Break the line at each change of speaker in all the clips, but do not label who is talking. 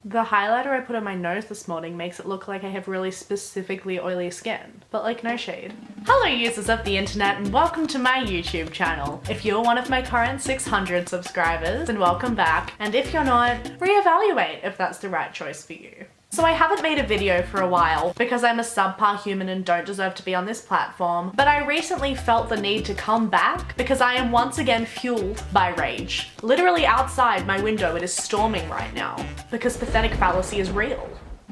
The highlighter I put on my nose this morning makes it look like I have really specifically oily skin, but like no shade. Hello users of the internet and welcome to my YouTube channel. If you're one of my current 600 subscribers, then welcome back, and if you're not, reevaluate if that's the right choice for you. So I haven't made a video for a while because I'm a subpar human and don't deserve to be on this platform, but I recently felt the need to come back because I am once again fueled by rage. Literally outside my window it is storming right now because pathetic fallacy is real.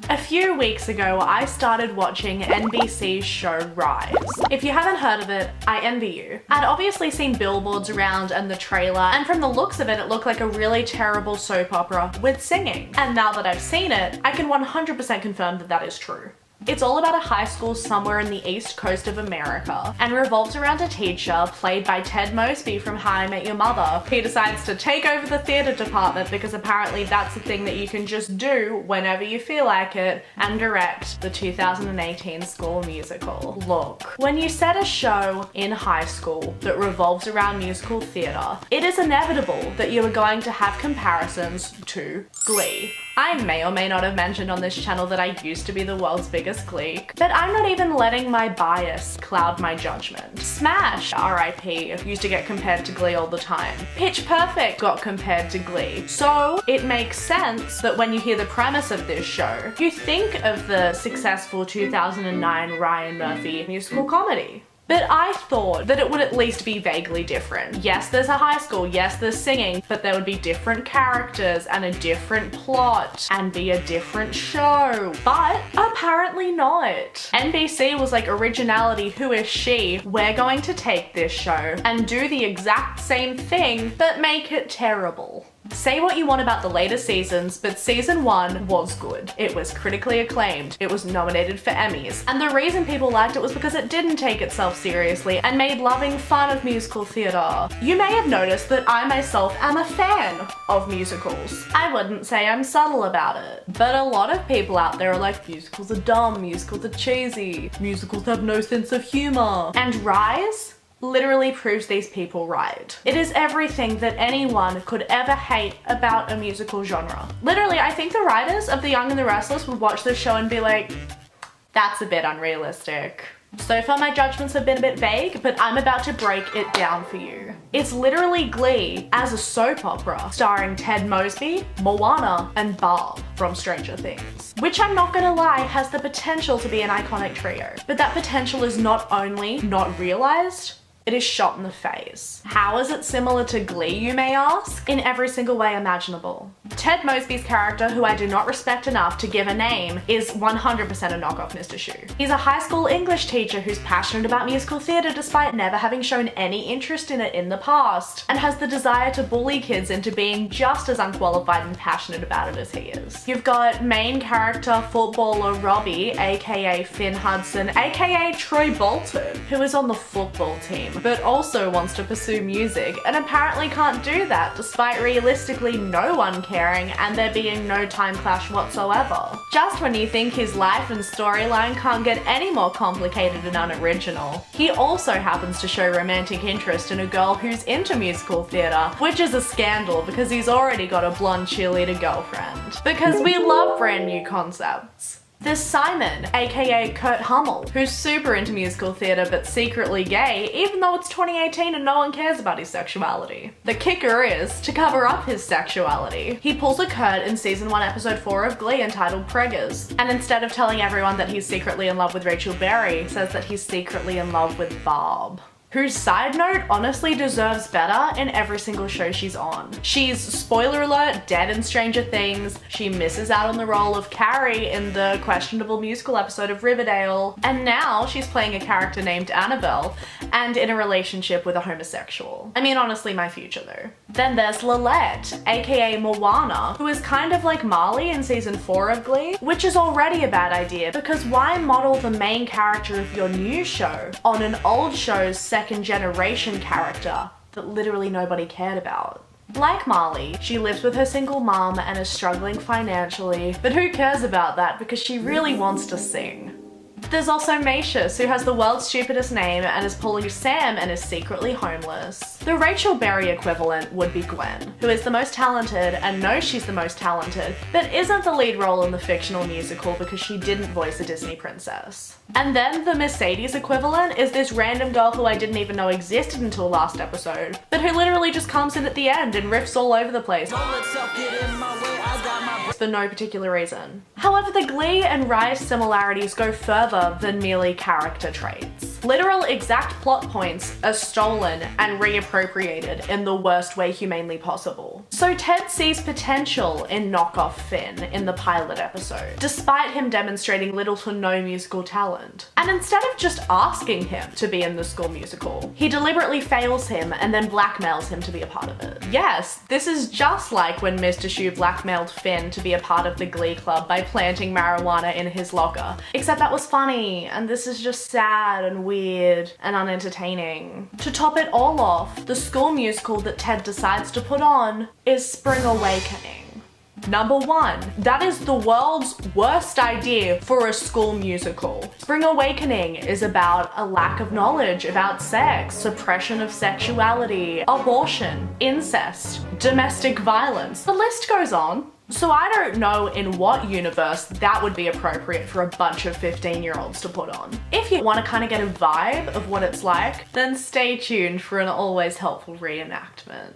A few weeks ago, I started watching Nbc'S show Rise. If you haven't heard of it, I envy you. I'd obviously seen billboards around and the trailer, and from the looks of it, it looked like a really terrible soap opera with singing. And now that I've seen it, I can 100% confirm that that is true. It's all about a high school somewhere in the east coast of America and revolves around a teacher played by Ted Mosby from How I Met Your Mother. He decides to take over the theatre department because apparently that's a thing that you can just do whenever you feel like it, and direct the 2018 school musical. Look, when you set a show in high school that revolves around musical theatre, it is inevitable that you are going to have comparisons to Glee. I may or may not have mentioned on this channel that I used to be the world's biggest Glee, but I'm not even letting my bias cloud my judgment. Smash, RIP, used to get compared to Glee all the time. Pitch Perfect got compared to Glee. So it makes sense that when you hear the premise of this show, you think of the successful 2009 Ryan Murphy musical comedy. But I thought that it would at least be vaguely different. Yes, there's a high school, yes, there's singing, but there would be different characters and a different plot and be a different show. But apparently not. NBC was like, originality, who is she? We're going to take this show and do the exact same thing, but make it terrible. Say what you want about the later seasons, but season 1 was good. It was critically acclaimed. It was nominated for Emmys. And the reason people liked it was because it didn't take itself seriously and made loving fun of musical theatre. You may have noticed that I myself am a fan of musicals. I wouldn't say I'm subtle about it, but a lot of people out there are like, musicals are dumb, musicals are cheesy, musicals have no sense of humor. And Rise literally proves these people right. It is everything that anyone could ever hate about a musical genre. Literally, I think the writers of The Young and the Restless would watch this show and be like, that's a bit unrealistic. So far my judgments have been a bit vague, but I'm about to break it down for you. It's literally Glee as a soap opera starring Ted Mosby, Moana, and Barb from Stranger Things. Which, I'm not gonna lie, has the potential to be an iconic trio. But that potential is not only not realized, it is shot in the face. How is it similar to Glee, you may ask? In every single way imaginable. Ted Mosby's character, who I do not respect enough to give a name, is 100% a knockoff Mr. Shoe. He's a high school English teacher who's passionate about musical theatre despite never having shown any interest in it in the past, and has the desire to bully kids into being just as unqualified and passionate about it as he is. You've got main character footballer Robbie, aka Finn Hudson, aka Troy Bolton, who is on the football team, but also wants to pursue music and apparently can't do that despite realistically no one caring and there being no time clash whatsoever. Just when you think his life and storyline can't get any more complicated and unoriginal, he also happens to show romantic interest in a girl who's into musical theatre, which is a scandal because he's already got a blonde cheerleader girlfriend. Because we love brand new concepts. There's Simon, aka Kurt Hummel, who's super into musical theatre but secretly gay, even though it's 2018 and no one cares about his sexuality. The kicker is, to cover up his sexuality, he pulls a Kurt in season 1 episode 4 of Glee entitled Preggers, and instead of telling everyone that he's secretly in love with Rachel Berry, says that he's secretly in love with Barb, whose side note honestly deserves better in every single show she's on. She's, spoiler alert, dead in Stranger Things, she misses out on the role of Carrie in the questionable musical episode of Riverdale, and now she's playing a character named Annabelle, and in a relationship with a homosexual. I mean, honestly, my future though. Then there's Lilette, aka Moana, who is kind of like Marley in season 4 of Glee, which is already a bad idea because why model the main character of your new show on an old show's second generation character that literally nobody cared about? Like Marley, she lives with her single mom and is struggling financially, but who cares about that because she really wants to sing. There's also Macius, who has the world's stupidest name and is pulling Sam and is secretly homeless. The Rachel Berry equivalent would be Gwen, who is the most talented and knows she's the most talented, but isn't the lead role in the fictional musical because she didn't voice a Disney princess. And then the Mercedes equivalent is this random girl who I didn't even know existed until last episode, but who literally just comes in at the end and riffs all over the place for no particular reason. However, the Glee and Rise similarities go further than merely character traits. Literal exact plot points are stolen and reappropriated in the worst way humanly possible. So Ted sees potential in knockoff Finn in the pilot episode, despite him demonstrating little to no musical talent. And instead of just asking him to be in the school musical, he deliberately fails him and then blackmails him to be a part of it. Yes, this is just like when Mr. Shu blackmailed Finn to be a part of the Glee Club by planting marijuana in his locker. Except that was funny, and this is just sad and weird and unentertaining. To top it all off, the school musical that Ted decides to put on is Spring Awakening. Number 1, that is the world's worst idea for a school musical. Spring Awakening is about a lack of knowledge about sex, suppression of sexuality, abortion, incest, domestic violence. The list goes on. So I don't know in what universe that would be appropriate for a bunch of 15-year-olds to put on. If you want to kind of get a vibe of what it's like, then stay tuned for an always helpful reenactment.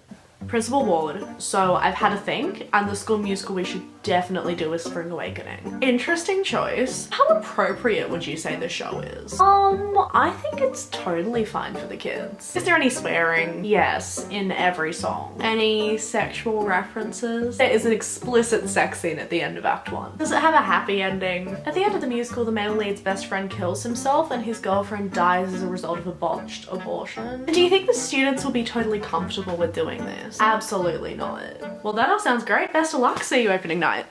Principal Ward, so I've had a think, and the school musical we should definitely do is Spring Awakening. Interesting choice. How appropriate would you say the show is? I think it's totally fine for the kids. Is there any swearing? Yes, in every song. Any sexual references? There is an explicit sex scene at the end of Act 1. Does it have a happy ending? At the end of the musical, the male lead's best friend kills himself and his girlfriend dies as a result of a botched abortion. Do you think the students will be totally comfortable with doing this? Absolutely not. Well, that all sounds great. Best of luck. See you opening night.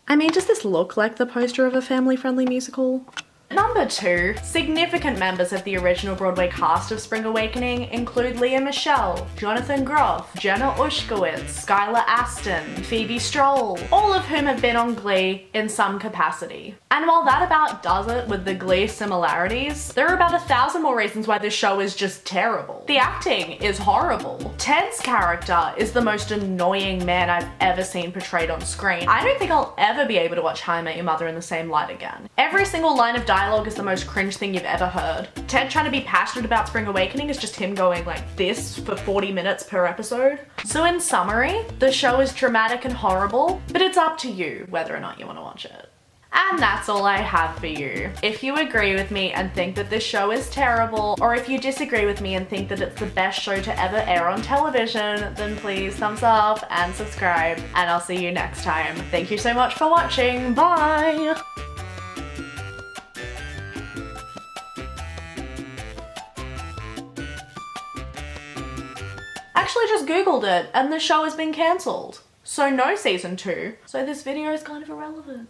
I mean, does this look like the poster of a family-friendly musical? Number 2, significant members of the original Broadway cast of Spring Awakening include Leah Michele, Jonathan Groff, Jenna Ushkowitz, Skylar Aston, Phoebe Stroll, all of whom have been on Glee in some capacity. And while that about does it with the Glee similarities, there are about 1,000 more reasons why this show is just terrible. The acting is horrible. Ted's character is the most annoying man I've ever seen portrayed on screen. I don't think I'll ever be able to watch How I Met Your Mother in the same light again. Every single line of dialogue is the most cringe thing you've ever heard. Ted trying to be passionate about Spring Awakening is just him going like this for 40 minutes per episode. So in summary, the show is dramatic and horrible, but it's up to you whether or not you want to watch it. And that's all I have for you. If you agree with me and think that this show is terrible, or if you disagree with me and think that it's the best show to ever air on television, then please thumbs up and subscribe, and I'll see you next time. Thank you so much for watching. Bye! Actually just googled it and the show has been cancelled. So no season 2. So this video is kind of irrelevant.